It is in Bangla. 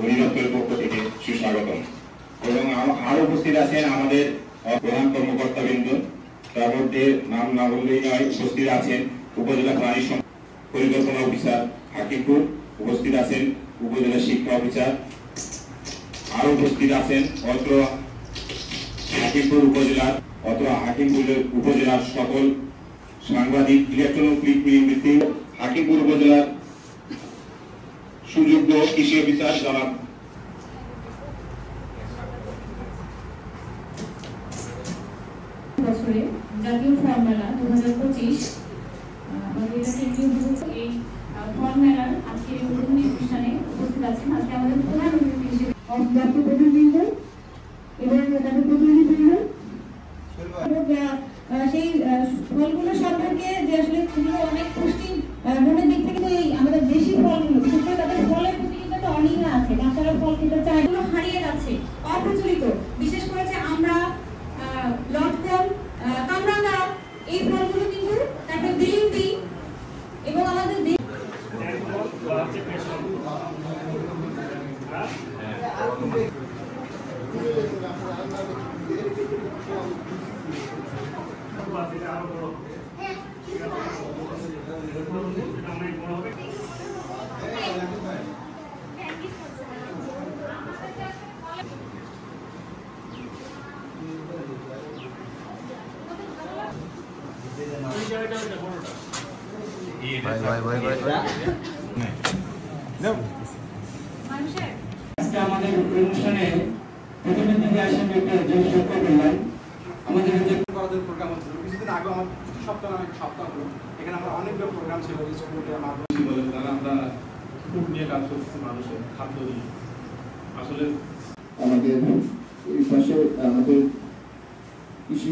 অধিদপ্তরের পক্ষ থেকে সুস্বাগতম এবং আরো উপস্থিত আছেন আমাদের প্রধান কর্মকর্তাবৃন্দ। তার মধ্যে নাম না বললেই নয়, উপস্থিত আছেন উপজেলা প্রাণী পরিকল্পনা অফিসার হাকিমপুর, উপস্থিত আছেন উপজেলা শিক্ষা অফিসার, আরো উপস্থিত আছেন অত্র হাকিমপুর উপজেলার সকল সাংবাদিক, ইলেকট্রনিক মিডিয়া, হাকিমপুর উপজেলার সুযোগ্য কৃষি অফিসার জনাব বছরে জাতীয় ফল মেলা 2025 আমাদের এই ফল মেলার আজকে উদ্বোধনী অনুষ্ঠানে উপস্থিত আছেন আজকে আমাদের প্রধান অতিথি হিসেবে জাতীয় প্রতিনিধিবৃন্দ এবং তাদের প্রতিনিধিবৃন্দ। সেই ফলগুলো সম্পর্কে যে আসলে সেগুলো অনেক পুষ্টি গুণের দিক থেকে আমাদের দেশি ফলগুলো বিশেষ করে তাদের ফলের প্রতি কিন্তু একটা অনীহা আছে, বাচ্চারা ফল খেতে চায়, এগুলো হারিয়ে যাচ্ছে, অপ্রচলিত। বিশেষ করে যে আমরা লটকন, কামরাঙ্গা এই ফলগুলো কিন্তু তারপরে বিলিন্দি এবং আমাদের আমাদের অনুষ্ঠানে প্রথমের দিকে আসেন আমাদের যে প্রোগ্রাম হচ্ছিল কিছুদিন আগে আমার সপ্তাহ হলো, এখানে আমার অনেকগুলো প্রোগ্রাম ছিল স্কুলের মাধ্যমে, তারা আমরা ফুড নিয়ে কাজ করতেছি, মানুষের খাদ্য নিয়ে। আসলে আমাদের এই পাশে আমাদের কৃষি